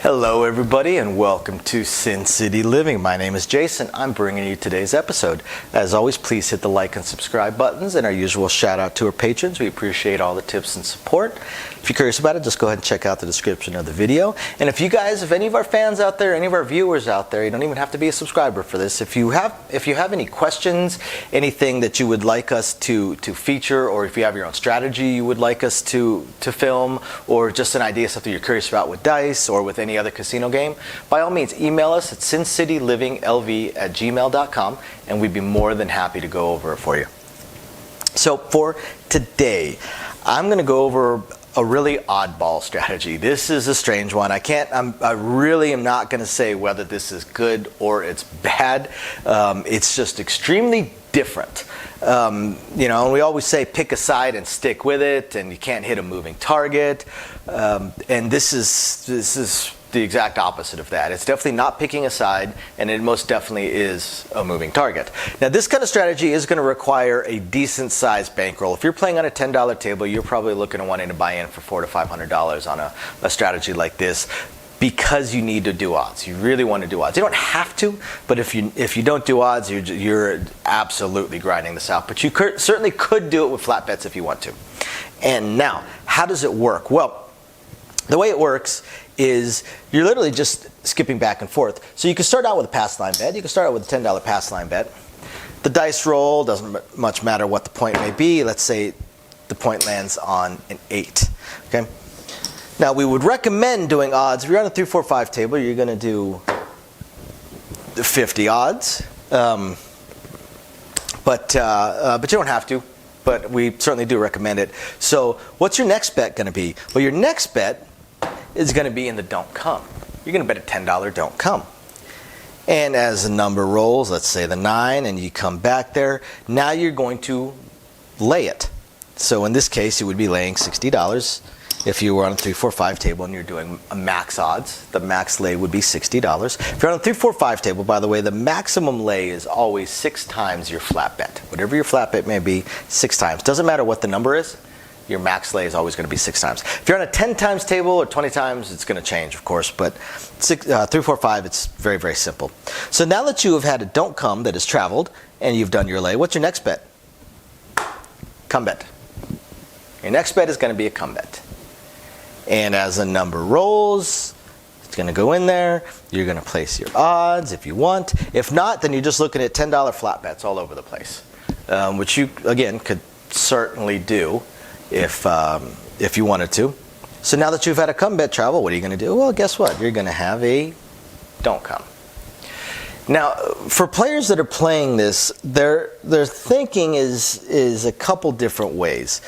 Hello everybody and welcome to Sin City Living. My name is Jason. I'm bringing you today's episode. As always, please hit the like and subscribe buttons and our usual shout out to our patrons. We appreciate all the tips and support. If you're curious about it, just go ahead and check out the description of the video. And if you guys, if any of our fans out there, any of our viewers out there, you don't even have to be a subscriber for this. If you have any questions, anything that you would like us to feature, or if you have your own strategy you would like us to film, or just an idea, something you're curious about with dice or with any other casino game, by all means email us at sincityliving@gmail.com and we'd be more than happy to go over it for you. So for today, I'm going to go over a really oddball strategy. This is a strange one. I really am not going to say whether this is good or it's bad. It's just extremely different. And we always say pick a side and stick with it, and you can't hit a moving target. And this is the exact opposite of that. It's definitely not picking a side, and it most definitely is a moving target. Now, this kind of strategy is going to require a decent sized bankroll. If you're playing on a $10 table, you're probably looking at wanting to buy in for $400 to $500 on a strategy like this, because you need to do odds. You really want to do odds. You don't have to, but if you don't do odds, you're absolutely grinding this out. But you certainly could do it with flat bets if you want to. And now, how does it work? Well, the way it works is you're literally just skipping back and forth. So you can start out with a pass line bet. You can start out with a $10 pass line bet. The dice roll, doesn't much matter what the point may be. Let's say the point lands on an 8. Okay. Now, we would recommend doing odds. If you're on a 3, 4, 5 table, you're going to do 50 odds. But you don't have to. But we certainly do recommend it. So what's your next bet going to be? Well, your next bet is going to be in the don't come. You're going to bet a $10 don't come. And as the number rolls, let's say the 9, and you come back there, now you're going to lay it. So in this case, you would be laying $60. If you were on a 3, 4, 5 table and you're doing a max odds, the max lay would be $60. If you're on a 3, 4, 5 table, by the way, the maximum lay is always 6 times your flat bet. Whatever your flat bet may be, 6 times. Doesn't matter what the number is, your max lay is always going to be 6 times. If you're on a 10 times table or 20 times, it's going to change, of course, but 3, 4, 5, it's very, very simple. So now that you have had a don't come that has traveled and you've done your lay, what's your next bet? Come bet. Your next bet is going to be a come bet. And as the number rolls, it's going to go in there. You're going to place your odds if you want. If not, then you're just looking at $10 flat bets all over the place, which you, again, could certainly do if you wanted to. So now that you've had a come bet travel, what are you going to do? Well, guess what? You're going to have a don't come. Now, for players that are playing this, their thinking is a couple different ways.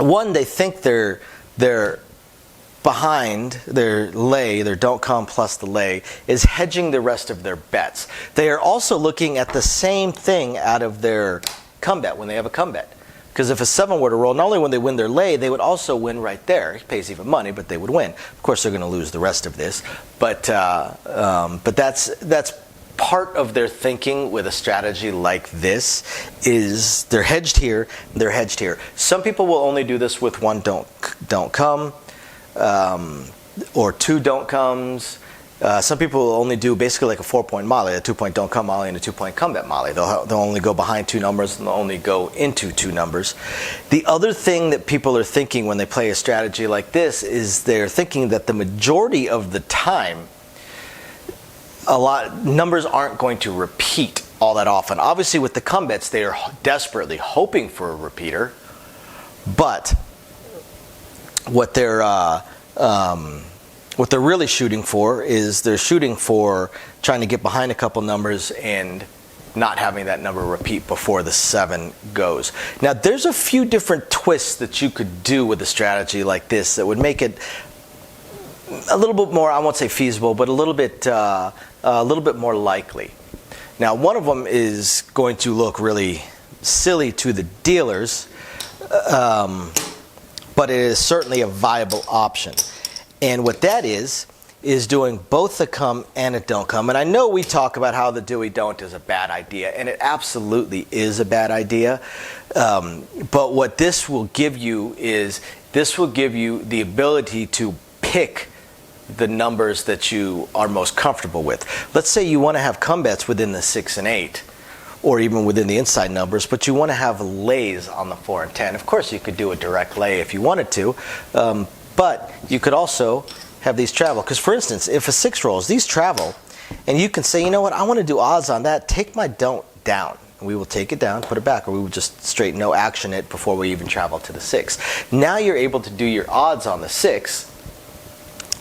One, they think they're behind their lay, their don't come plus the lay, is hedging the rest of their bets. They are also looking at the same thing out of their come bet when they have a come bet. Because if a 7 were to roll, not only when they win their lay, they would also win right there. It pays even money, but they would win. Of course, they're going to lose the rest of this. But that's part of their thinking with a strategy like this, is they're hedged here, they're hedged here. Some people will only do this with one don't come, or 2 don't comes. Some people will only do basically like a 4-point molly, a 2-point don't come molly and a 2-point come bet molly. They'll only go behind 2 numbers and they'll only go into 2 numbers. The other thing that people are thinking when they play a strategy like this is they're thinking that the majority of the time, numbers aren't going to repeat all that often. Obviously, with the come bets, they are desperately hoping for a repeater, but what they're really shooting for is they're shooting for trying to get behind a couple numbers and not having that number repeat before the 7 goes. Now, there's a few different twists that you could do with a strategy like this that would make it a little bit more, I won't say feasible, but a little bit more likely. Now, one of them is going to look really silly to the dealers, but it is certainly a viable option. And what that is doing both the come and a don't come. And I know we talk about how the do we don't is a bad idea, and it absolutely is a bad idea. But what this will give you is the ability to pick the numbers that you are most comfortable with. Let's say you want to have come bets within the 6 and 8, or even within the inside numbers, but you want to have lays on the 4 and 10. Of course, you could do a direct lay if you wanted to, but you could also have these travel. Because for instance, if a 6 rolls, these travel, and you can say, you know what, I want to do odds on that, take my don't down. We will take it down, put it back, or we will just straight no action it before we even travel to the 6. Now you're able to do your odds on the 6,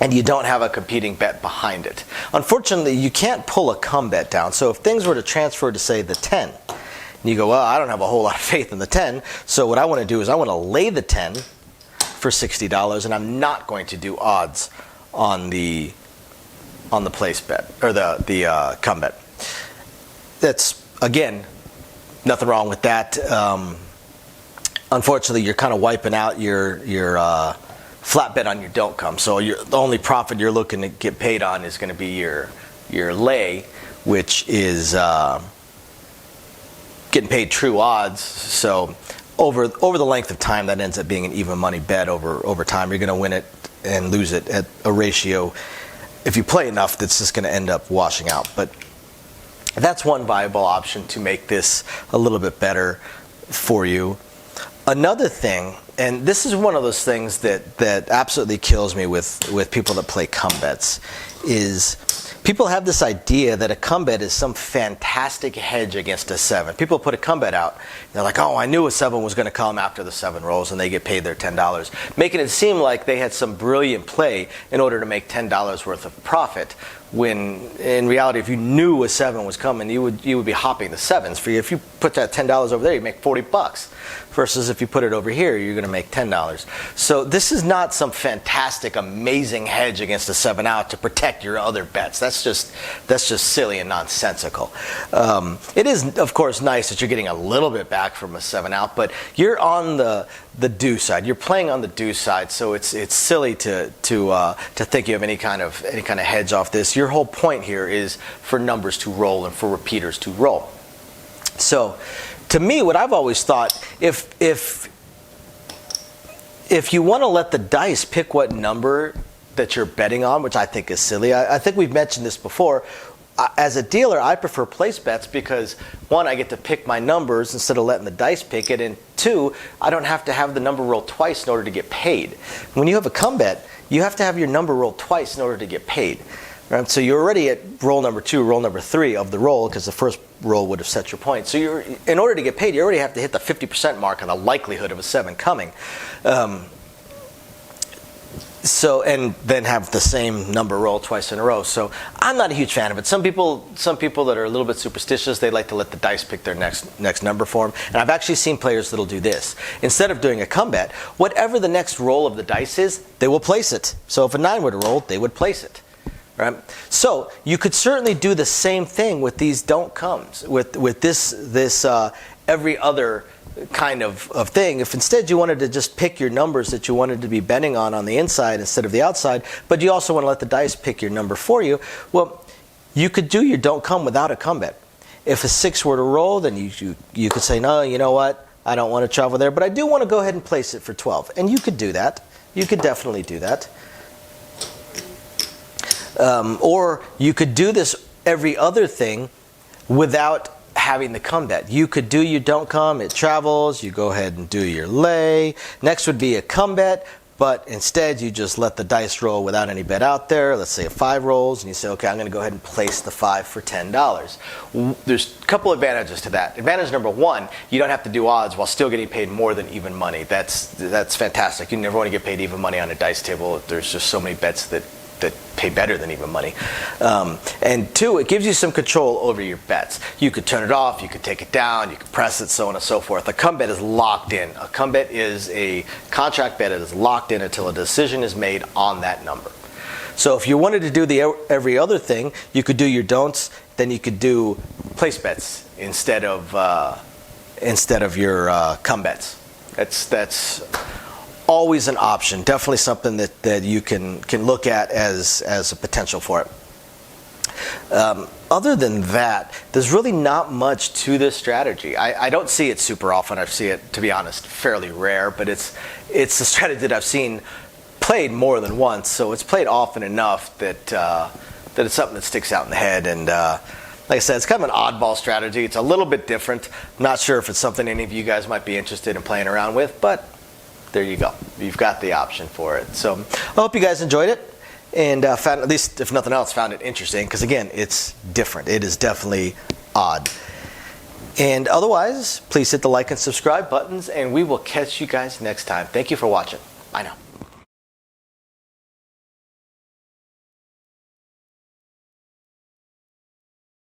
and you don't have a competing bet behind it. Unfortunately, you can't pull a come bet down. So if things were to transfer to, say, the 10, and you go, well, I don't have a whole lot of faith in the 10, so what I want to do is I want to lay the 10 for $60, and I'm not going to do odds on the place bet, or the come bet. That's, again, nothing wrong with that. Unfortunately, you're kind of wiping out your flat bet on your don't come. So the only profit you're looking to get paid on is going to be your lay, which is getting paid true odds. So over the length of time, that ends up being an even money bet over time. You're going to win it and lose it at a ratio. If you play enough, that's just going to end up washing out. But that's one viable option to make this a little bit better for you. Another thing, and this is one of those things that absolutely kills me with people that play come bets, is people have this idea that a come bet is some fantastic hedge against a 7. People put a come bet out, they're like, oh, I knew a 7 was going to come after the 7 rolls, and they get paid their $10, making it seem like they had some brilliant play in order to make $10 worth of profit, when in reality, if you knew a 7 was coming, you would be hopping the 7s. For you, if you put that $10 over there, you make $40. Versus if you put it over here, you're going to make $10. So this is not some fantastic, amazing hedge against a 7 out to protect your other bets. That's just silly and nonsensical. It is, of course, nice that you're getting a little bit back from a 7 out, but you're on the do side. You're playing on the do side, so it's silly to think you have any kind of hedge off this. Your whole point here is for numbers to roll and for repeaters to roll. So, to me, what I've always thought, if you want to let the dice pick what number that you're betting on, which I think is silly, I think we've mentioned this before. As a dealer, I prefer place bets because, one, I get to pick my numbers instead of letting the dice pick it, and two, I don't have to have the number roll twice in order to get paid. When you have a come bet, you have to have your number roll twice in order to get paid. Right? So you're already at roll number 2, roll number 3 of the roll, because the first roll would have set your point. So in order to get paid, you already have to hit the 50% mark on the likelihood of a 7 coming. And then have the same number roll twice in a row. So I'm not a huge fan of it. Some people that are a little bit superstitious, they like to let the dice pick their next number for them. And I've actually seen players that'll do this. Instead of doing a come bet, whatever the next roll of the dice is, they will place it. So if a 9 were to roll, they would place it. Right? So you could certainly do the same thing with these don't comes, with this every other kind of thing. If instead you wanted to just pick your numbers that you wanted to be betting on the inside instead of the outside, but you also want to let the dice pick your number for you, well, you could do your don't come without a come bet. If a 6 were to roll, then you could say, no, you know what, I don't want to travel there, but I do want to go ahead and place it for 12. And you could do that. You could definitely do that. Or you could do this every other thing without having the come bet. You could do your don't come, it travels, you go ahead and do your lay. Next would be a come bet, but instead you just let the dice roll without any bet out there. Let's say a 5 rolls, and you say, okay, I'm going to go ahead and place the 5 for $10. There's a couple advantages to that. Advantage number 1, you don't have to do odds while still getting paid more than even money. That's fantastic. You never want to get paid even money on a dice table. There's just so many bets that pay better than even money. And 2, it gives you some control over your bets. You could turn it off, you could take it down, you could press it, so on and so forth. A come bet is locked in. A come bet is a contract bet that is locked in until a decision is made on that number. So if you wanted to do the every other thing, you could do your don'ts, then you could do place bets instead of your come bets. That's always an option. Definitely something that you can look at as a potential for it. Other than that, there's really not much to this strategy. I don't see it super often. I see it, to be honest, fairly rare, but it's a strategy that I've seen played more than once, so it's played often enough that that it's something that sticks out in the head. And like I said, it's kind of an oddball strategy. It's a little bit different. I'm not sure if it's something any of you guys might be interested in playing around with, but there you go. You've got the option for it. So I hope you guys enjoyed it, and found, at least if nothing else, found it interesting, because again, it's different. It is definitely odd. And otherwise, please hit the like and subscribe buttons, and we will catch you guys next time. Thank you for watching. Bye now.